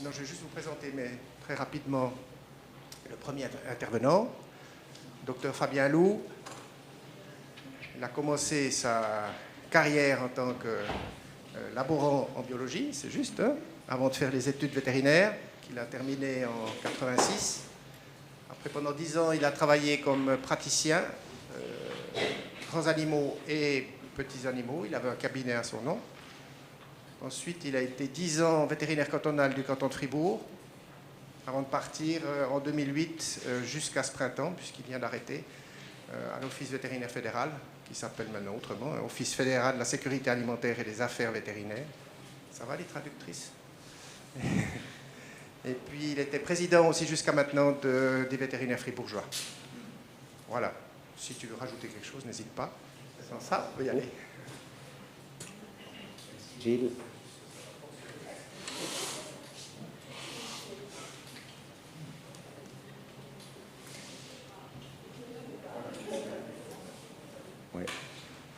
Non, je vais juste vous présenter très rapidement le premier intervenant, Dr Fabien Loup. Il a commencé sa carrière en tant que laborant en biologie, c'est juste, hein, avant de faire les études vétérinaires, qu'il a terminées en 86. Après, pendant 10 ans, il a travaillé comme praticien, grands animaux et petits animaux. Il avait un cabinet à son nom. Ensuite, il a été 10 ans vétérinaire cantonal du canton de Fribourg, avant de partir en 2008 jusqu'à ce printemps, puisqu'il vient d'arrêter, à l'Office vétérinaire fédéral, qui s'appelle maintenant autrement, Office fédéral de la sécurité alimentaire et des affaires vétérinaires. Ça va, les traductrices? Et puis, il était président aussi jusqu'à maintenant des vétérinaires fribourgeois. Voilà. Si tu veux rajouter quelque chose, n'hésite pas. Sans ça, on peut y aller. Gilles. Oui,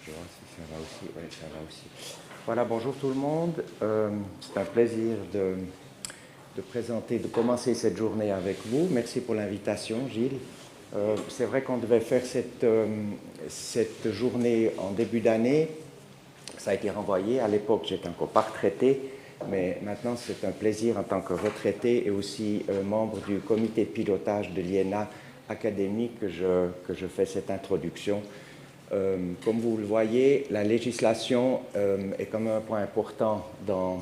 je vois si ça va aussi. Oui, ça va aussi. Voilà, bonjour tout le monde. C'est un plaisir de commencer cette journée avec vous. Merci pour l'invitation, Gilles. C'est vrai qu'on devait faire cette journée en début d'année. Ça a été renvoyé. À l'époque, j'étais encore pas retraité, mais maintenant, c'est un plaisir en tant que retraité et aussi membre du comité de pilotage de l'IENA académique que je fais cette introduction. Comme vous le voyez, la législation est comme un point important dans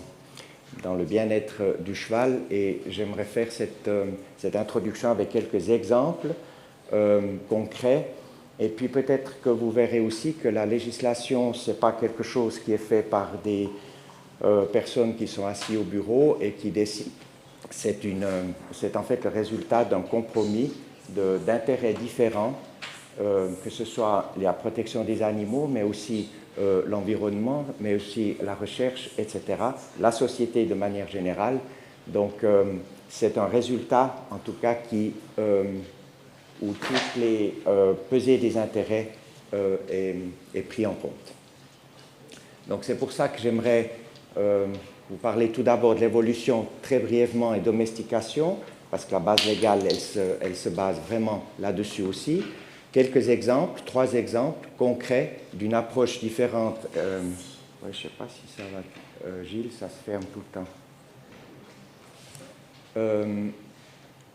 le bien-être du cheval et j'aimerais faire cette introduction avec quelques exemples concrets. Et puis peut-être que vous verrez aussi que la législation, ce n'est pas quelque chose qui est fait par des personnes qui sont assises au bureau et qui décident. C'est en fait le résultat d'un compromis d'intérêts différents, que ce soit la protection des animaux, mais aussi l'environnement, mais aussi la recherche, etc., la société de manière générale. Donc c'est un résultat, en tout cas, où toutes les pesées des intérêts est pris en compte. Donc c'est pour ça que j'aimerais vous parler tout d'abord de l'évolution très brièvement et domestication, parce que la base légale, elle se base vraiment là-dessus aussi. Quelques exemples, 3 exemples concrets d'une approche différente. Ouais, je ne sais pas si ça va, Gilles, ça se ferme tout le temps.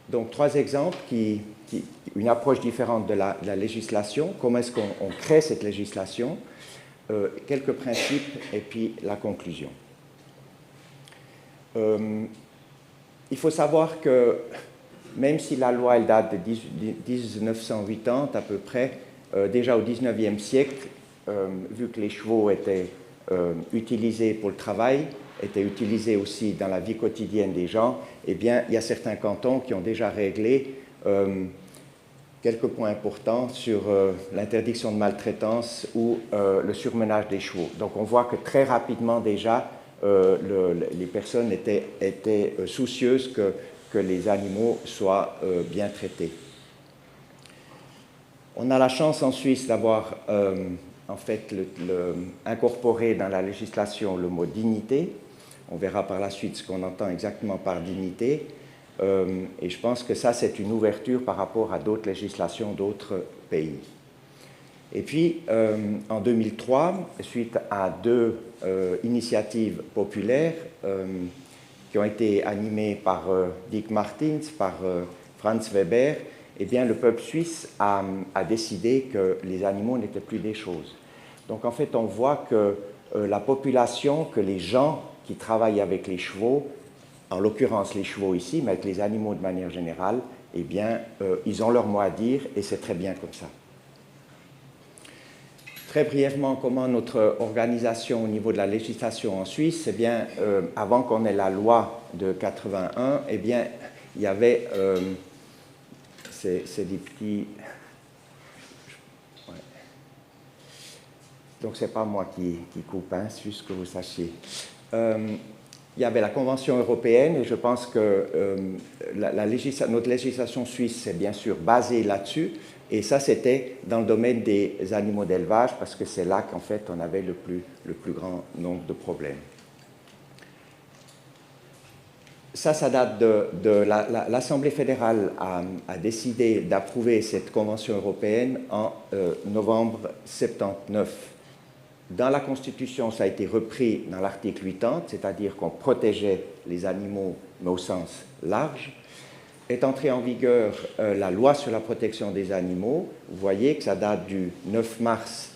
Donc 3 exemples une approche différente de la législation, comment est-ce qu'on crée cette législation, quelques principes et puis la conclusion. Il faut savoir que même si la loi elle date de 1980 à peu près, déjà au 19e siècle, vu que les chevaux étaient utilisés pour le travail, étaient utilisés aussi dans la vie quotidienne des gens, eh bien, il y a certains cantons qui ont déjà réglé quelques points importants sur l'interdiction de maltraitance ou le surmenage des chevaux. Donc on voit que très rapidement déjà, les personnes étaient soucieuses que les animaux soient bien traités. On a la chance en Suisse d'avoir en fait incorporé dans la législation le mot dignité. On verra par la suite ce qu'on entend exactement par dignité. Et je pense que ça, c'est une ouverture par rapport à d'autres législations d'autres pays. Et puis, en 2003, suite à 2 initiatives populaires qui ont été animées par Dick Martins, par Franz Weber, eh bien, le peuple suisse a décidé que les animaux n'étaient plus des choses. Donc, en fait, on voit que la population, que les gens qui travaillent avec les chevaux, en l'occurrence les chevaux ici, mais avec les animaux de manière générale, eh bien, ils ont leur mot à dire et c'est très bien comme ça. Très brièvement, comment notre organisation au niveau de la législation en Suisse, eh bien, avant qu'on ait la loi de 81, eh bien, il y avait, c'est des petits... Ouais. Donc, ce n'est pas moi qui coupe, hein, c'est juste que vous sachiez. Il y avait la Convention européenne et je pense que notre législation suisse est bien sûr basée là-dessus. Et ça, c'était dans le domaine des animaux d'élevage parce que c'est là qu'en fait on avait le plus grand nombre de problèmes. ça date l'Assemblée fédérale a décidé d'approuver cette convention européenne en novembre 79. Dans la Constitution, ça a été repris dans l'article 80, c'est-à-dire qu'on protégeait les animaux, mais au sens large. Est entrée en vigueur la loi sur la protection des animaux. Vous voyez que ça date du 9 mars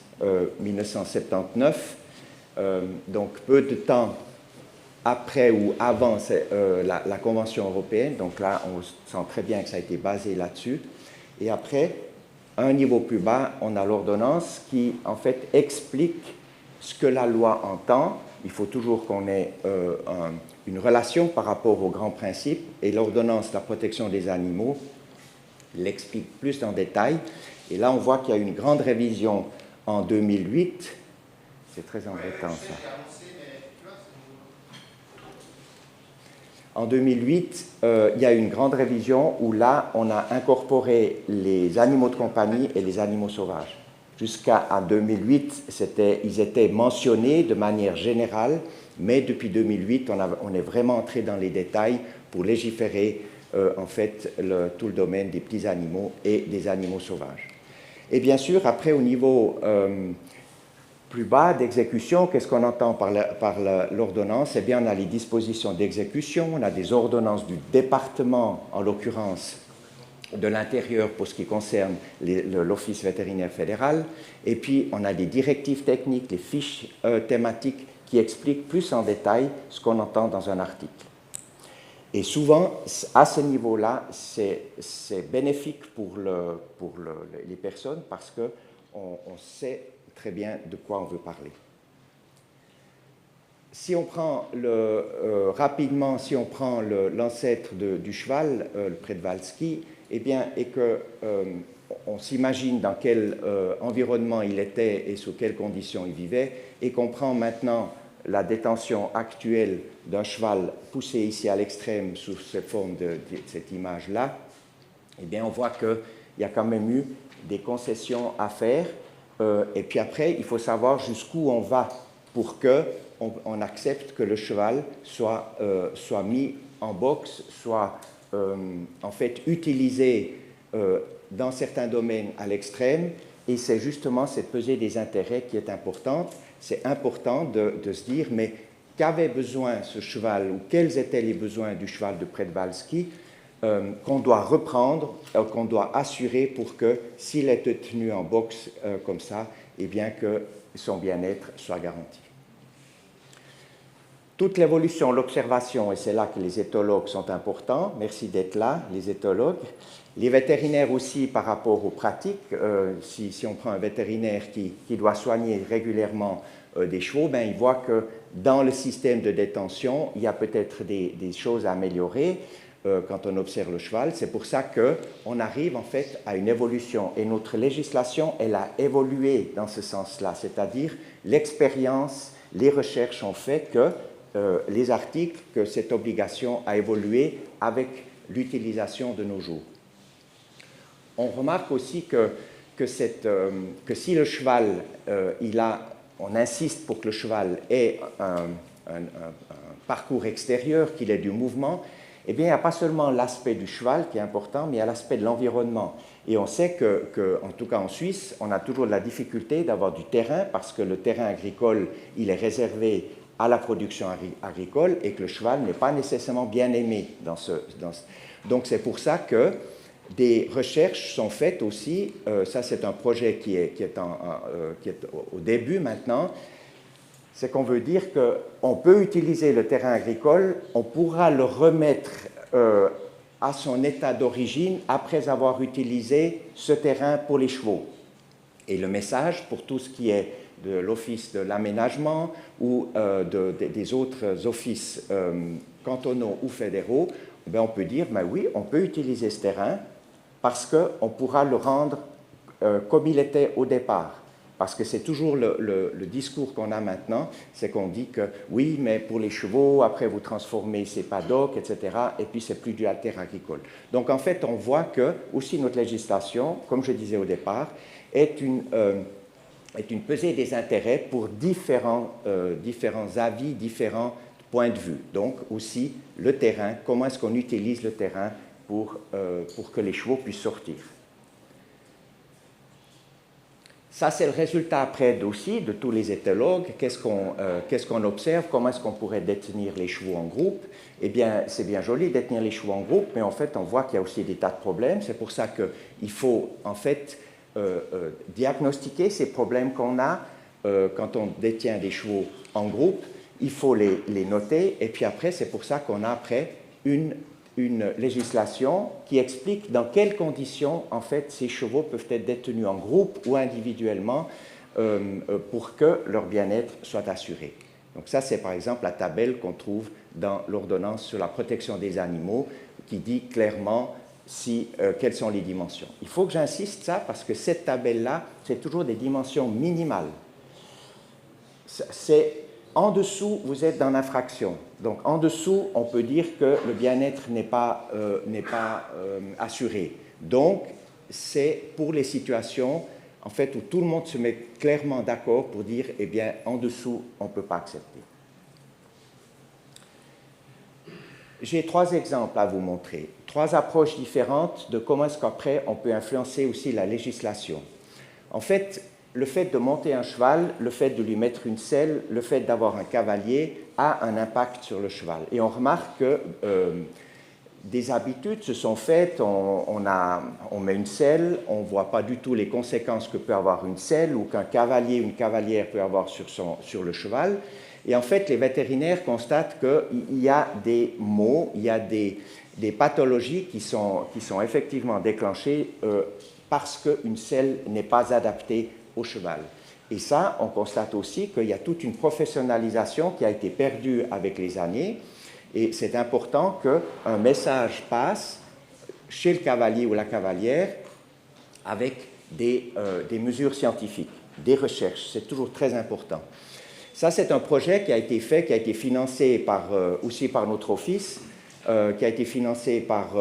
1979, donc peu de temps après ou avant la Convention européenne. Donc là, on sent très bien que ça a été basé là-dessus. Et après, à un niveau plus bas, on a l'ordonnance qui, en fait, explique ce que la loi entend. Il faut toujours qu'on ait une relation par rapport aux grands principes. Et l'ordonnance de la protection des animaux l'explique plus en détail. Et là, on voit qu'il y a une grande révision en 2008. C'est très embêtant, ça. En 2008, il y a eu une grande révision où là, on a incorporé les animaux de compagnie et les animaux sauvages. Jusqu'à 2008, ils étaient mentionnés de manière générale, mais depuis 2008, on est vraiment entré dans les détails pour légiférer en fait tout le domaine des petits animaux et des animaux sauvages. Et bien sûr, après, au niveau plus bas d'exécution, qu'est-ce qu'on entend par l'ordonnance? Eh bien, on a les dispositions d'exécution, on a des ordonnances du département, en l'occurrence de l'Intérieur pour ce qui concerne l'Office vétérinaire fédéral, et puis on a des directives techniques, les fiches thématiques qui expliquent plus en détail ce qu'on entend dans un article. Et souvent, à ce niveau-là, c'est bénéfique pour les personnes parce qu'on sait très bien de quoi on veut parler. Si on prend rapidement, si on prend l'ancêtre du cheval, le Przewalski, eh bien, et qu'on s'imagine dans quel environnement il était et sous quelles conditions il vivait, et qu'on prend maintenant la détention actuelle d'un cheval poussé ici à l'extrême sous cette forme de cette image-là, eh bien, on voit qu'il y a quand même eu des concessions à faire. Et puis après, il faut savoir jusqu'où on va pour qu'on accepte que le cheval soit mis en boxe, soit en fait utilisé dans certains domaines à l'extrême. Et c'est justement cette pesée des intérêts qui est importante. C'est important de se dire, mais qu'avait besoin ce cheval, ou quels étaient les besoins du cheval de Przewalski qu'on doit reprendre, qu'on doit assurer pour que, s'il est tenu en boxe comme ça, eh bien que son bien-être soit garanti. Toute l'évolution, l'observation, et c'est là que les éthologues sont importants, merci d'être là, les éthologues. Les vétérinaires aussi par rapport aux pratiques, si on prend un vétérinaire qui doit soigner régulièrement des chevaux, ben, il voit que dans le système de détention, il y a peut-être des choses à améliorer quand on observe le cheval. C'est pour ça qu'on arrive en fait à une évolution. Et notre législation, elle a évolué dans ce sens-là, c'est-à-dire l'expérience, les recherches ont fait que les articles, que cette obligation a évolué avec l'utilisation de nos jours. On remarque aussi que si le cheval, on insiste pour que le cheval ait un parcours extérieur, qu'il ait du mouvement, eh bien, il n'y a pas seulement l'aspect du cheval qui est important, mais il y a l'aspect de l'environnement. Et on sait en tout cas en Suisse, on a toujours de la difficulté d'avoir du terrain parce que le terrain agricole, il est réservé à la production agricole et que le cheval n'est pas nécessairement bien aimé Donc, c'est pour ça que des recherches sont faites aussi. Ça, c'est un projet qui est au début maintenant. C'est qu'on veut dire qu'on peut utiliser le terrain agricole, on pourra le remettre à son état d'origine après avoir utilisé ce terrain pour les chevaux. Et le message pour tout ce qui est de l'office de l'aménagement ou des autres offices cantonaux ou fédéraux, ben on peut dire, ben oui, on peut utiliser ce terrain parce qu'on pourra le rendre comme il était au départ. Parce que c'est toujours le discours qu'on a maintenant, c'est qu'on dit que oui, mais pour les chevaux, après vous transformez ces paddocks, etc., et puis c'est plus du terre agricole. Donc en fait, on voit que aussi notre législation, comme je disais au départ, est une pesée des intérêts pour différents avis, différentes point de vue. Donc aussi le terrain, comment est-ce qu'on utilise le terrain pour que les chevaux puissent sortir. Ça, c'est le résultat après aussi de tous les éthologues. Qu'est-ce qu'on observe? Comment est-ce qu'on pourrait détenir les chevaux en groupe? Eh bien, c'est bien joli de détenir les chevaux en groupe, mais en fait, on voit qu'il y a aussi des tas de problèmes. C'est pour ça qu'il faut, en fait, diagnostiquer ces problèmes qu'on a quand on détient des chevaux en groupe. Il faut les noter, et puis après, c'est pour ça qu'on a après une législation qui explique dans quelles conditions, en fait, ces chevaux peuvent être détenus en groupe ou individuellement pour que leur bien-être soit assuré. Donc ça, c'est par exemple la tabelle qu'on trouve dans l'ordonnance sur la protection des animaux qui dit clairement quelles sont les dimensions. Il faut que j'insiste ça parce que cette tabelle-là, c'est toujours des dimensions minimales. En dessous, vous êtes dans l'infraction. Donc, en dessous, on peut dire que le bien-être n'est pas assuré. Donc, c'est pour les situations, en fait, où tout le monde se met clairement d'accord pour dire, eh bien, en dessous, on ne peut pas accepter. J'ai 3 exemples à vous montrer. 3 approches différentes de comment est-ce qu'après, on peut influencer aussi la législation. En fait, le fait de monter un cheval, le fait de lui mettre une selle, le fait d'avoir un cavalier a un impact sur le cheval. Et on remarque que des habitudes se sont faites, on met une selle, on ne voit pas du tout les conséquences que peut avoir une selle ou qu'un cavalier ou une cavalière peut avoir sur le cheval. Et en fait, les vétérinaires constatent qu'il y a des maux, il y a des pathologies qui sont effectivement déclenchées parce qu'une selle n'est pas adaptée au cheval. Et ça, on constate aussi qu'il y a toute une professionnalisation qui a été perdue avec les années. Et c'est important qu'un message passe chez le cavalier ou la cavalière avec des mesures scientifiques, des recherches. C'est toujours très important. Ça, c'est un projet qui a été fait, qui a été financé aussi par notre office, qui a été financé par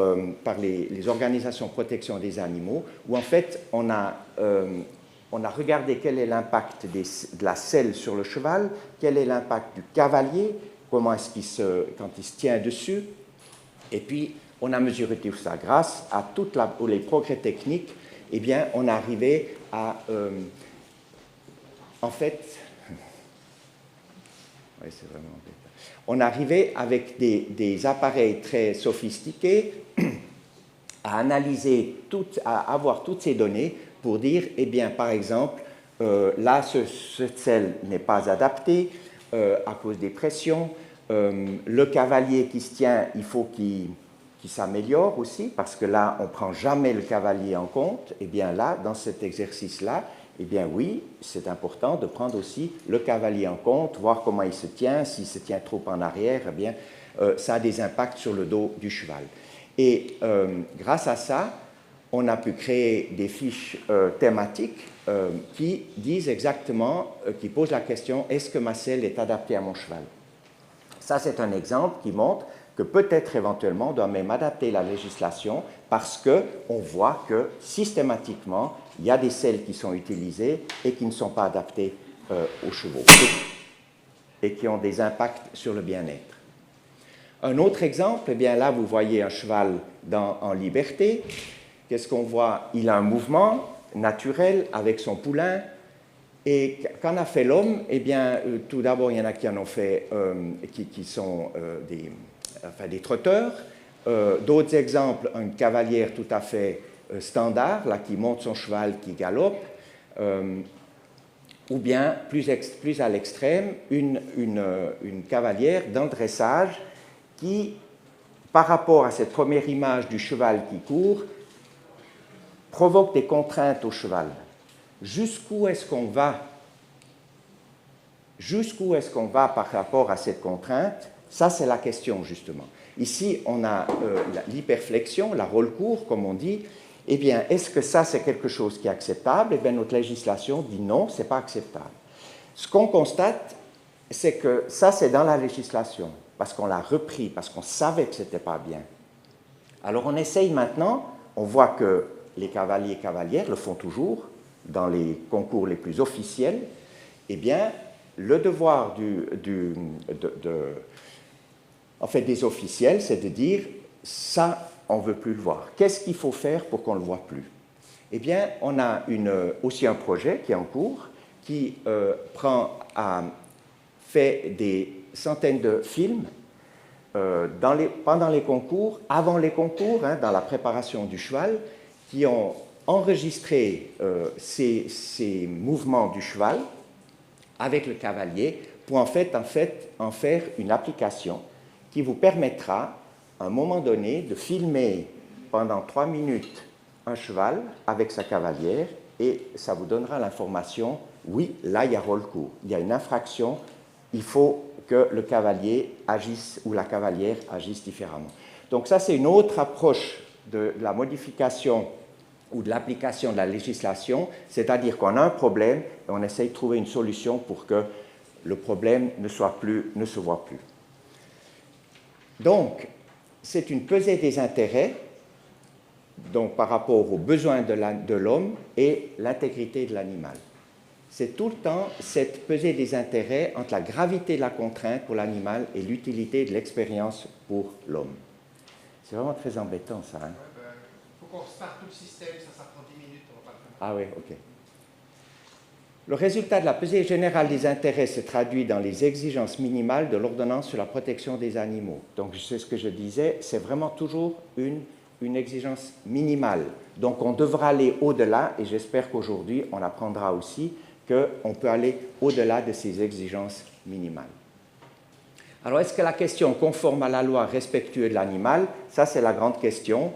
les organisations de protection des animaux, où en fait, on a regardé quel est l'impact de la selle sur le cheval, quel est l'impact du cavalier, comment est-ce quand il se tient dessus, et puis on a mesuré tout ça. Grâce à tous les progrès techniques, eh bien, on est arrivé à, en fait, oui, c'est vraiment on est arrivé avec des appareils très sophistiqués à analyser, à avoir toutes ces données pour dire, eh bien, par exemple, là, cette selle n'est pas adaptée à cause des pressions. Le cavalier qui se tient, il faut qu'il s'améliore aussi, parce que là, on ne prend jamais le cavalier en compte. Eh bien, là, dans cet exercice-là, eh bien, oui, c'est important de prendre aussi le cavalier en compte, voir comment il se tient. S'il se tient trop en arrière, eh bien, ça a des impacts sur le dos du cheval. Et grâce à ça, on a pu créer des fiches thématiques qui disent exactement, qui posent la question, est-ce que ma selle est adaptée à mon cheval? Ça, c'est un exemple qui montre que peut-être éventuellement on doit même adapter la législation parce qu'on voit que systématiquement, il y a des selles qui sont utilisées et qui ne sont pas adaptées aux chevaux et qui ont des impacts sur le bien-être. Un autre exemple, eh bien là, vous voyez un cheval en liberté. Qu'est-ce qu'on voit? Il a un mouvement naturel avec son poulain. Et qu'en a fait l'homme? Eh bien, tout d'abord, il y en a qui en ont fait, qui sont des trotteurs. D'autres exemples, une cavalière tout à fait standard, là, qui monte son cheval, qui galope. Ou bien, plus à l'extrême, une cavalière dans le dressage qui, par rapport à cette première image du cheval qui court, provoque des contraintes au cheval. Jusqu'où est-ce qu'on va? Jusqu'où est-ce qu'on va par rapport à cette contrainte? Ça, c'est la question, justement. Ici, on a l'hyperflexion, la roll court, comme on dit. Eh bien, est-ce que ça, c'est quelque chose qui est acceptable? Eh bien, notre législation dit non, ce n'est pas acceptable. Ce qu'on constate, c'est que ça, c'est dans la législation, parce qu'on l'a repris, parce qu'on savait que ce n'était pas bien. Alors, on essaye maintenant, on voit que les cavaliers et cavalières le font toujours, dans les concours les plus officiels. Eh bien, le devoir en fait, des officiels, c'est de dire ça, on ne veut plus le voir. Qu'est-ce qu'il faut faire pour qu'on ne le voit plus? Eh bien, on a aussi un projet qui est en cours, qui fait des centaines de films pendant les concours, avant les concours, hein, dans la préparation du cheval, qui ont enregistré ces mouvements du cheval avec le cavalier pour en faire une application qui vous permettra, à un moment donné, de filmer pendant 3 minutes un cheval avec sa cavalière et ça vous donnera l'information, oui, là, il y a rôle court, il y a une infraction, il faut que le cavalier agisse ou la cavalière agisse différemment. Donc ça, c'est une autre approche de la modification ou de l'application de la législation, c'est-à-dire qu'on a un problème et on essaye de trouver une solution pour que le problème ne se voit plus. Donc, c'est une pesée des intérêts donc, par rapport aux besoins de l'homme et l'intégrité de l'animal. C'est tout le temps cette pesée des intérêts entre la gravité de la contrainte pour l'animal et l'utilité de l'expérience pour l'homme. C'est vraiment très embêtant, ça. Hein? Faut qu'on starte tout le système, ça prend 10 minutes, on va pas le faire. Ah oui, ok. Le résultat de la pesée générale des intérêts se traduit dans les exigences minimales de l'ordonnance sur la protection des animaux. Donc, c'est ce que je disais, c'est vraiment toujours une exigence minimale. Donc, on devra aller au-delà, et j'espère qu'aujourd'hui, on apprendra aussi qu'on peut aller au-delà de ces exigences minimales. Alors, est-ce que la question conforme à la loi respectueux de l'animal, ça c'est la grande question.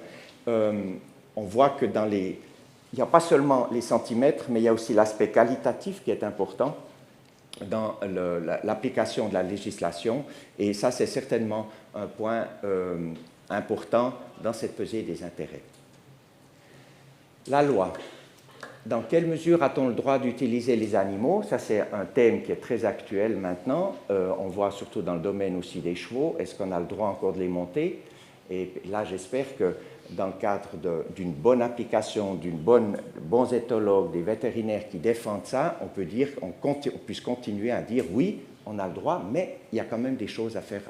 On voit que il n'y a pas seulement les centimètres, mais il y a aussi l'aspect qualitatif qui est important dans l'application de la législation. Et ça, c'est certainement un point important dans cette pesée des intérêts. La loi. Dans quelle mesure a-t-on le droit d'utiliser les animaux? Ça, c'est un thème qui est très actuel maintenant. On voit surtout dans le domaine aussi des chevaux. Est-ce qu'on a le droit encore de les monter? Et là, j'espère que dans le cadre d'une bonne application, bons éthologues, des vétérinaires qui défendent ça, on peut dire, on puisse continuer à dire oui, on a le droit, mais il y a quand même des choses à faire,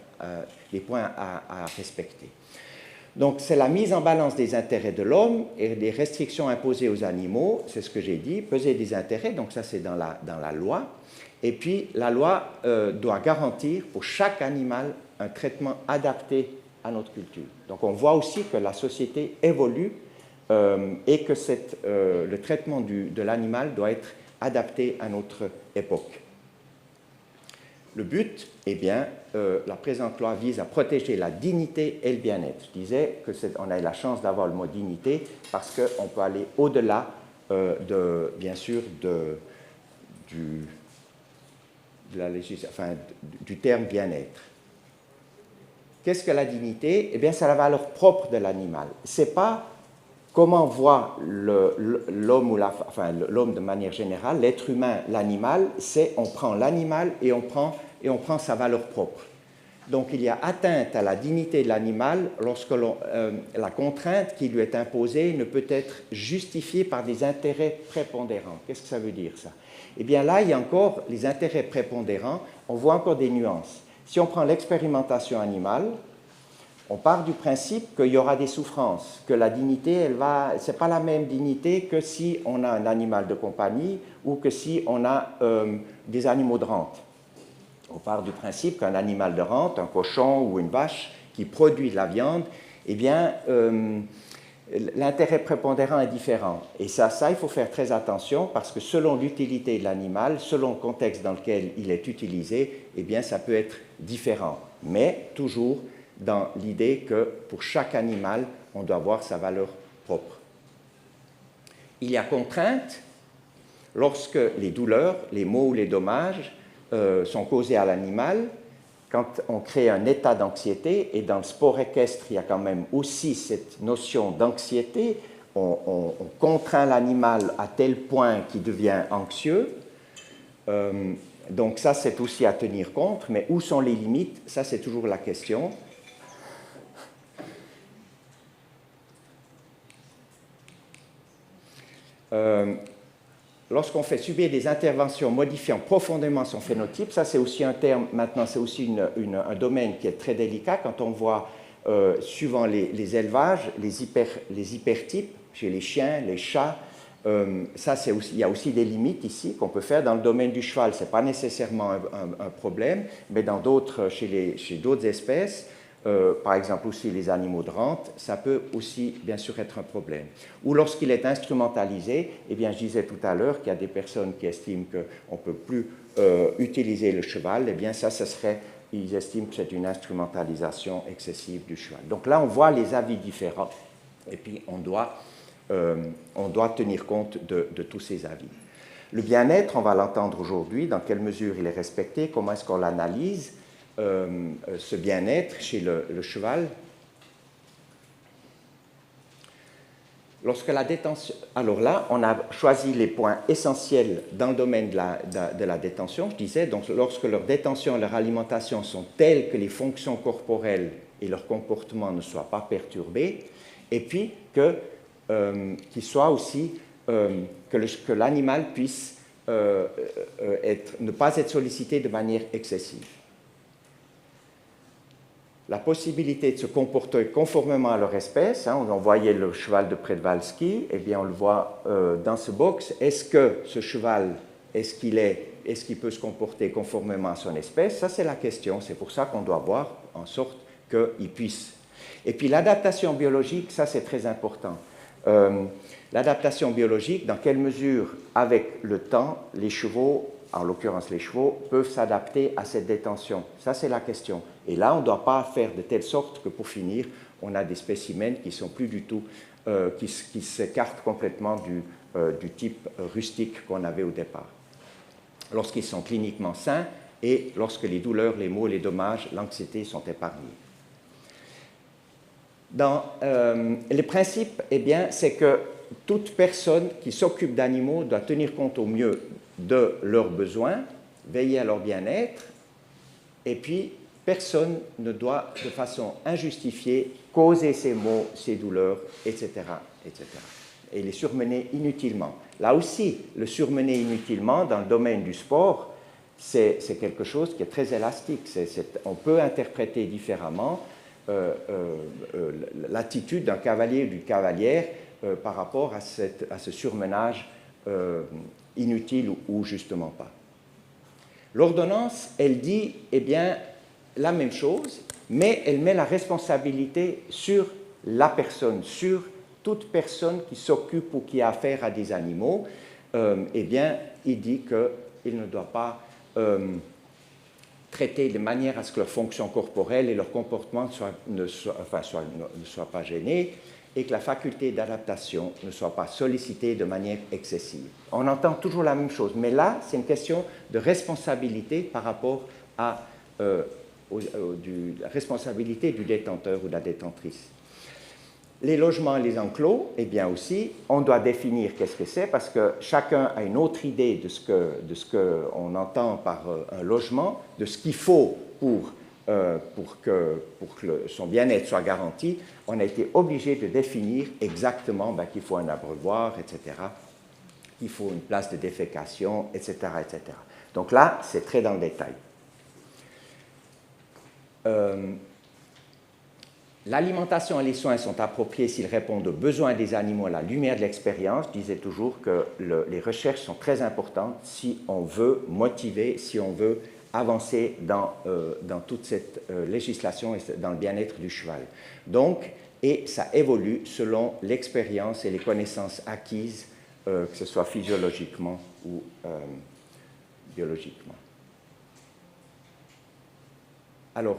des points à respecter. Donc, c'est la mise en balance des intérêts de l'homme et des restrictions imposées aux animaux, c'est ce que j'ai dit, peser des intérêts, donc ça c'est dans la loi. Et puis, la loi doit garantir pour chaque animal un traitement adapté à notre culture. Donc, on voit aussi que la société évolue et que le traitement de l'animal doit être adapté à notre époque. Le but, eh bien, la présente loi vise à protéger la dignité et le bien-être. Je disais qu'on a la chance d'avoir le mot dignité parce qu'on peut aller au-delà, bien sûr, du terme bien-être. Qu'est-ce que la dignité? Eh bien, c'est la valeur propre de l'animal. Ce n'est pas comment voit l'homme l'homme de manière générale, l'être humain, l'animal, c'est on prend l'animal et on prend sa valeur propre. Donc il y a atteinte à la dignité de l'animal lorsque la contrainte qui lui est imposée ne peut être justifiée par des intérêts prépondérants. Qu'est-ce que ça veut dire, ça? Eh bien là, il y a encore les intérêts prépondérants, on voit encore des nuances. Si on prend l'expérimentation animale, on part du principe qu'il y aura des souffrances, que la dignité, ce n'est pas la même dignité que si on a un animal de compagnie ou que si on a des animaux de rente. On part du principe qu'un animal de rente, un cochon ou une vache qui produit de la viande, eh bien, l'intérêt prépondérant est différent. Et ça, il faut faire très attention parce que selon l'utilité de l'animal, selon le contexte dans lequel il est utilisé, eh bien, ça peut être différent. Mais toujours dans l'idée que pour chaque animal, on doit avoir sa valeur propre. Il y a contrainte lorsque les douleurs, les maux ou les dommages sont causés à l'animal, quand on crée un état d'anxiété, et dans le sport équestre, il y a quand même aussi cette notion d'anxiété, on contraint l'animal à tel point qu'il devient anxieux, donc ça c'est aussi à tenir compte, mais où sont les limites? Ça c'est toujours la question. lorsqu'on fait subir des interventions modifiant profondément son phénotype, ça c'est aussi un terme, maintenant c'est aussi un domaine qui est très délicat quand on voit, suivant les élevages, les hypertypes chez les chiens, les chats, ça il y a aussi des limites ici qu'on peut faire dans le domaine du cheval, ce n'est pas nécessairement un problème, mais dans d'autres, chez d'autres espèces, par exemple aussi les animaux de rente, ça peut aussi bien sûr être un problème. Ou lorsqu'il est instrumentalisé, eh bien, je disais tout à l'heure qu'il y a des personnes qui estiment qu'on ne peut plus utiliser le cheval, eh bien ça serait, ils estiment que c'est une instrumentalisation excessive du cheval. Donc là, on voit les avis différents, et puis on doit tenir compte de tous ces avis. Le bien-être, on va l'entendre aujourd'hui, dans quelle mesure il est respecté, comment est-ce qu'on l'analyse, ce bien-être chez le cheval. Lorsque la détention, alors là, on a choisi les points essentiels dans le domaine de la détention, je disais, donc lorsque leur détention et leur alimentation sont telles que les fonctions corporelles et leur comportement ne soient pas perturbés, et puis qu'il soit aussi, que l'animal puisse ne pas être sollicité de manière excessive. La possibilité de se comporter conformément à leur espèce, hein, on voyait le cheval de Przewalski, eh bien on le voit dans ce box, est-ce que ce cheval, est-ce qu'il peut se comporter conformément à son espèce? Ça c'est la question, c'est pour ça qu'on doit voir en sorte qu'il puisse. Et puis l'adaptation biologique, ça c'est très important. L'adaptation biologique, dans quelle mesure, avec le temps, les chevaux, en l'occurrence les chevaux, peuvent s'adapter à cette détention? Ça, c'est la question. Et là, on ne doit pas faire de telle sorte que, pour finir, on a des spécimens qui sont plus du tout, qui s'écartent complètement du type rustique qu'on avait au départ. Lorsqu'ils sont cliniquement sains et lorsque les douleurs, les maux, les dommages, l'anxiété sont épargnés. Le principe, eh bien, c'est que toute personne qui s'occupe d'animaux doit tenir compte au mieux de leurs besoins, veiller à leur bien-être, et puis personne ne doit de façon injustifiée causer ces maux, ces douleurs, etc., etc. Et les surmener inutilement. Là aussi, le surmener inutilement dans le domaine du sport, c'est quelque chose qui est très élastique. On peut interpréter différemment l'attitude d'un cavalier ou d'une cavalière par rapport à ce surmenage inutile ou justement pas. L'ordonnance, elle dit, eh bien, la même chose, mais elle met la responsabilité sur la personne, sur toute personne qui s'occupe ou qui a affaire à des animaux. Eh bien, il dit qu'il ne doit pas traiter de manière à ce que leur fonction corporelle et leur comportement ne soient pas gênés, et que la faculté d'adaptation ne soit pas sollicitée de manière excessive. On entend toujours la même chose, mais là, c'est une question de responsabilité par rapport à la responsabilité du détenteur ou de la détentrice. Les logements et les enclos, eh bien aussi, on doit définir qu'est-ce que c'est, parce que chacun a une autre idée de ce qu'on entend par un logement, de ce qu'il faut pour que son bien-être soit garanti. On a été obligé de définir exactement qu'il faut un abreuvoir, etc., qu'il faut une place de défécation, etc., etc. Donc là, c'est très dans le détail. L'alimentation et les soins sont appropriés s'ils répondent aux besoins des animaux à la lumière de l'expérience. Je disais toujours que les recherches sont très importantes si on veut motiver, si on veut avancer dans toute cette législation et dans le bien-être du cheval. Donc, et ça évolue selon l'expérience et les connaissances acquises, que ce soit physiologiquement ou biologiquement. Alors,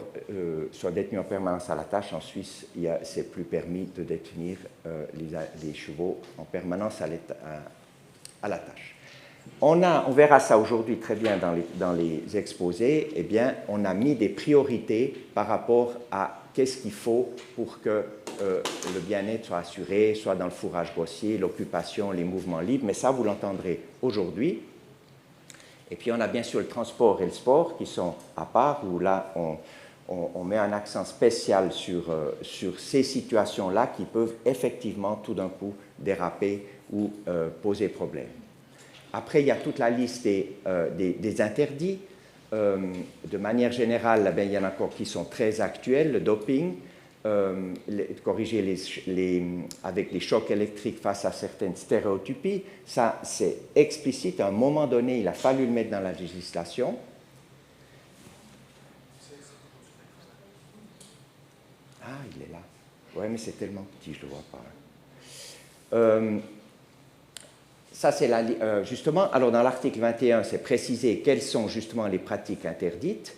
soit détenu en permanence à la tâche, en Suisse, c'est plus permis de détenir les chevaux en permanence à la tâche. On verra ça aujourd'hui très bien dans les exposés, eh bien, on a mis des priorités par rapport à qu'est-ce qu'il faut pour que le bien-être soit assuré, soit dans le fourrage grossier, l'occupation, les mouvements libres, mais ça, vous l'entendrez aujourd'hui. Et puis, on a bien sûr le transport et le sport qui sont à part, où là, on met un accent spécial sur ces situations-là qui peuvent effectivement, tout d'un coup, déraper ou poser problème. Après, il y a toute la liste des interdits. De manière générale, il y en a encore qui sont très actuels, le doping, corriger avec les chocs électriques face à certaines stéréotypies. Ça, c'est explicite. À un moment donné, il a fallu le mettre dans la législation. Ah, il est là. Ouais, mais c'est tellement petit, je ne le vois pas. Ça, c'est justement, alors dans l'article 21, c'est précisé quelles sont justement les pratiques interdites.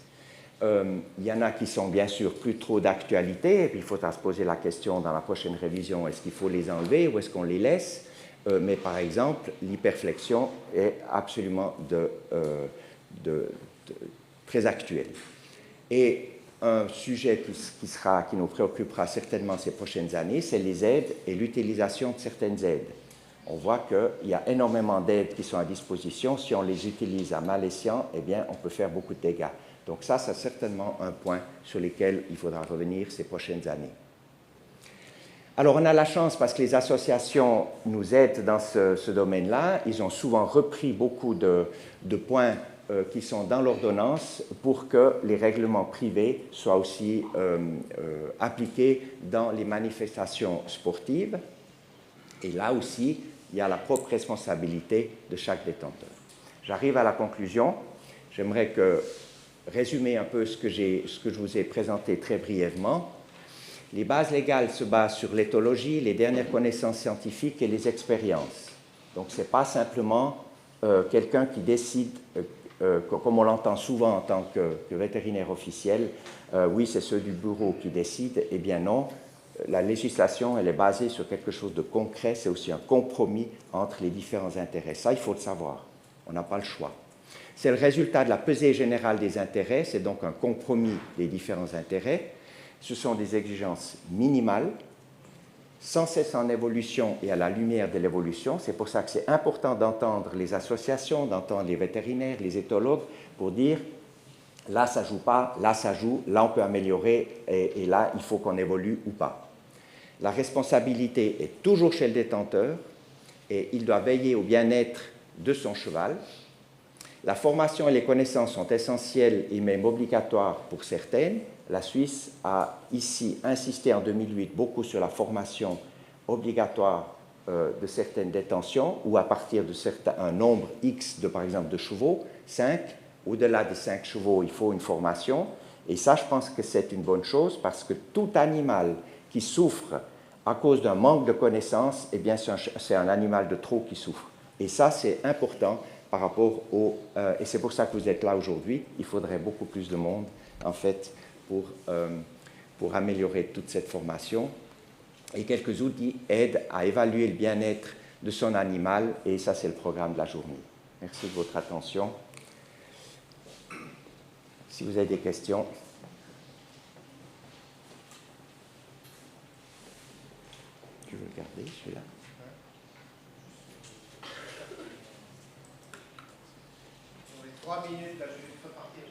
Il y en a qui sont bien sûr plus trop d'actualité, et puis il faudra se poser la question dans la prochaine révision, est-ce qu'il faut les enlever ou est-ce qu'on les laisse? Mais par exemple, l'hyperflexion est absolument très actuel. Et un sujet qui nous préoccupera certainement ces prochaines années, c'est les aides et l'utilisation de certaines aides. On voit qu'il y a énormément d'aides qui sont à disposition. Si on les utilise à mal escient, eh bien, on peut faire beaucoup de dégâts. Donc ça, c'est certainement un point sur lequel il faudra revenir ces prochaines années. Alors, on a la chance parce que les associations nous aident dans ce domaine-là. Ils ont souvent repris beaucoup de points qui sont dans l'ordonnance pour que les règlements privés soient aussi appliqués dans les manifestations sportives. Et là aussi, il y a la propre responsabilité de chaque détenteur. J'arrive à la conclusion. J'aimerais résumer un peu ce que je vous ai présenté très brièvement. Les bases légales se basent sur l'éthologie, les dernières connaissances scientifiques et les expériences. Donc, ce n'est pas simplement quelqu'un qui décide, comme on l'entend souvent en tant que vétérinaire officiel, oui, c'est ceux du bureau qui décident. Eh bien non. La législation, elle est basée sur quelque chose de concret, c'est aussi un compromis entre les différents intérêts. Ça, il faut le savoir, on n'a pas le choix. C'est le résultat de la pesée générale des intérêts, c'est donc un compromis des différents intérêts. Ce sont des exigences minimales, sans cesse en évolution et à la lumière de l'évolution. C'est pour ça que c'est important d'entendre les associations, d'entendre les vétérinaires, les éthologues, pour dire là, ça ne joue pas, là, ça joue, là, on peut améliorer, et là, il faut qu'on évolue ou pas. La responsabilité est toujours chez le détenteur et il doit veiller au bien-être de son cheval. La formation et les connaissances sont essentielles et même obligatoires pour certaines. La Suisse a ici insisté en 2008 beaucoup sur la formation obligatoire de certaines détentions ou à partir un nombre X par exemple de chevaux, 5. Au-delà des 5 chevaux, il faut une formation. Et ça, je pense que c'est une bonne chose parce que tout animal qui souffre à cause d'un manque de connaissances, eh bien, c'est un animal de trop qui souffre. Et ça, c'est important par rapport et c'est pour ça que vous êtes là aujourd'hui. Il faudrait beaucoup plus de monde, en fait, pour améliorer toute cette formation. Et quelques outils aident à évaluer le bien-être de son animal, et ça, c'est le programme de la journée. Merci de votre attention. Si vous avez des questions. Tu veux le garder, celui-là? Sur les 3 minutes, là, je vais repartir.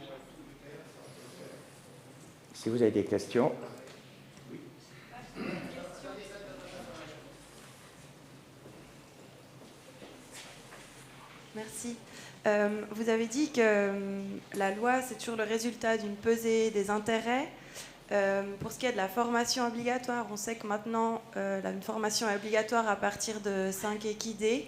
Si vous avez des questions. Oui. Merci. Vous avez dit que la loi, c'est toujours le résultat d'une pesée des intérêts. Pour ce qui est de la formation obligatoire, on sait que maintenant, une formation est obligatoire à partir de 5 équidés.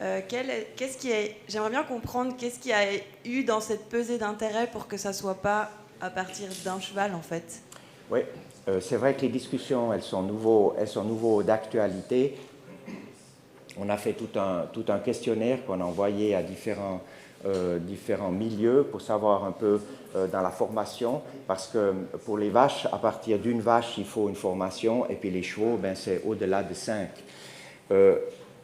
J'aimerais bien comprendre qu'est-ce qu'il y a eu dans cette pesée d'intérêts pour que ça ne soit pas à partir d'un cheval, en fait. Oui, c'est vrai que les discussions, elles sont nouveau d'actualité. On a fait tout un questionnaire qu'on a envoyé à différents milieux pour savoir un peu dans la formation, parce que pour les vaches, à partir d'une vache, il faut une formation, et puis les chevaux, ben, c'est au-delà de 5.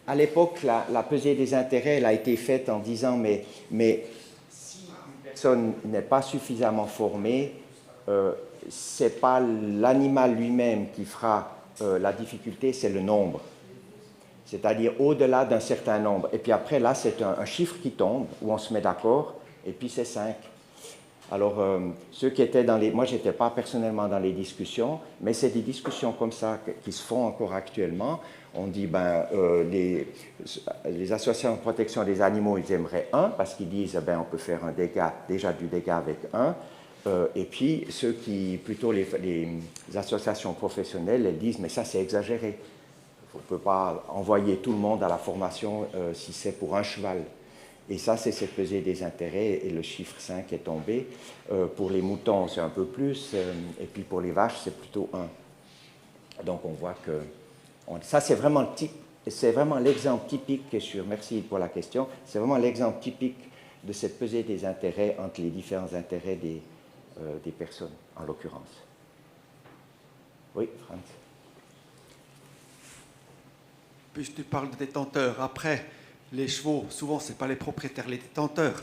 À l'époque, la pesée des intérêts, elle a été faite en disant, mais si une personne n'est pas suffisamment formée, ce n'est pas l'animal lui-même qui fera la difficulté, c'est le nombre. C'est-à-dire au-delà d'un certain nombre. Et puis après, là, c'est un chiffre qui tombe, où on se met d'accord, et puis c'est 5. Alors, ceux qui étaient dans les... Moi, je n'étais pas personnellement dans les discussions, mais c'est des discussions comme ça qui se font encore actuellement. On dit, les associations de protection des animaux, ils aimeraient 1, parce qu'ils disent, on peut faire déjà du dégât avec 1. Et puis, ceux qui, plutôt les associations professionnelles, elles disent, mais ça, c'est exagéré. On ne peut pas envoyer tout le monde à la formation si c'est pour un cheval. Et ça, c'est cette pesée des intérêts, et le chiffre 5 est tombé. Pour les moutons, c'est un peu plus, et puis pour les vaches, c'est plutôt 1. Donc, on voit que... ça, c'est vraiment l'exemple typique qui est sûr. Merci pour la question. C'est vraiment l'exemple typique de cette pesée des intérêts entre les différents intérêts des personnes, en l'occurrence. Oui, Franz. Puis tu parles de détenteurs. Après, les chevaux, souvent, ce n'est pas les propriétaires, les détenteurs.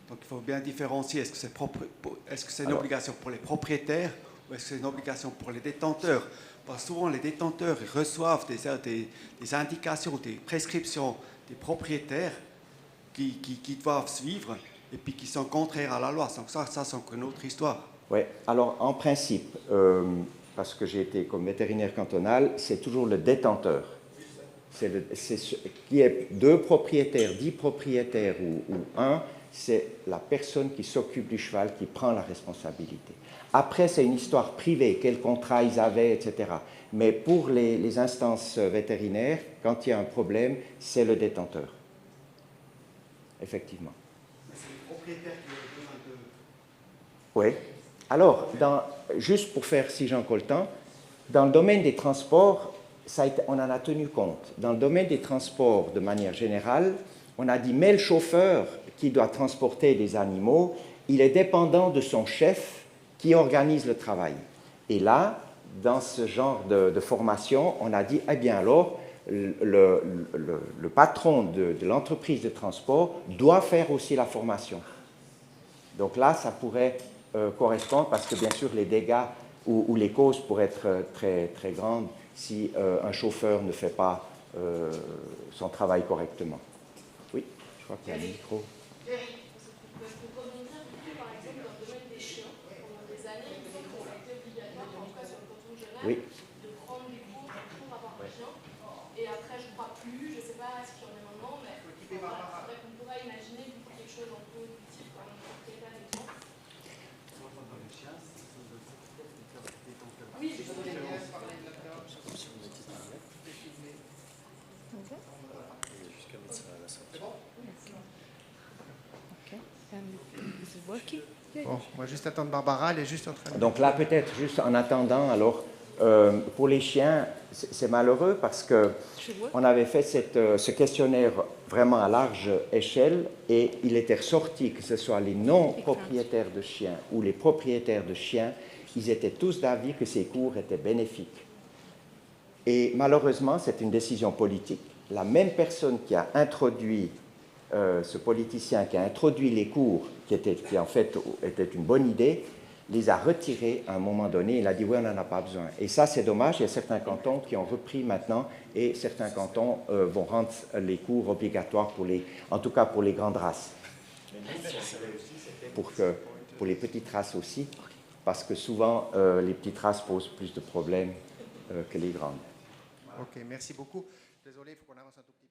Donc il faut bien différencier. Est-ce que c'est une obligation pour les propriétaires ou est-ce que c'est une obligation pour les détenteurs? Parce que souvent, les détenteurs ils reçoivent des indications, des prescriptions des propriétaires qui doivent suivre et puis qui sont contraires à la loi. Donc ça c'est une autre histoire. Oui, alors en principe, parce que j'ai été comme vétérinaire cantonal, c'est toujours le détenteur. Qui est 2 propriétaires, 10 propriétaires ou 1, c'est la personne qui s'occupe du cheval qui prend la responsabilité. Après, c'est une histoire privée, quel contrat ils avaient, etc. Mais pour les instances vétérinaires, quand il y a un problème, c'est le détenteur. Effectivement. C'est le propriétaire qui a besoin de... Oui. Alors, juste pour faire, si j'en colle le temps, dans le domaine des transports, on en a tenu compte. Dans le domaine des transports, de manière générale, on a dit, mais le chauffeur qui doit transporter des animaux, il est dépendant de son chef qui organise le travail. Et là, dans ce genre de formation, on a dit, eh bien alors, le patron de l'entreprise de transport doit faire aussi la formation. Donc là, ça pourrait correspondre, parce que bien sûr, les dégâts ou les causes pourraient être très, très grandes si un chauffeur ne fait pas son travail correctement. Oui, je crois qu'il y a un micro. Oui. De prendre des cours pour avoir un chien. Et après, je ne crois plus, je ne sais pas ce qu'il y en a maintenant, mais voilà, c'est vrai qu'on pourrait imaginer quelque chose un peu utile, comme un propriétaire d'exemple. Oui, je sais. Bon, on va juste attendre Barbara, elle est juste en train de... Donc là, peut-être, juste en attendant, alors, pour les chiens, c'est malheureux parce qu'on avait fait ce questionnaire vraiment à large échelle et il était ressorti que ce soit les non-propriétaires de chiens ou les propriétaires de chiens, ils étaient tous d'avis que ces cours étaient bénéfiques. Et malheureusement, c'est une décision politique. La même personne qui a introduit, ce politicien qui a introduit les cours, qui en fait était une bonne idée, les a retirés à un moment donné. Il a dit, oui, on n'en a pas besoin. Et ça, c'est dommage. Il y a certains cantons qui ont repris maintenant et certains cantons vont rendre les cours obligatoires, en tout cas pour les grandes races. Pour les petites races aussi, parce que souvent, les petites races posent plus de problèmes que les grandes. Ok, merci beaucoup. Désolé, il faut qu'on avance un tout petit peu.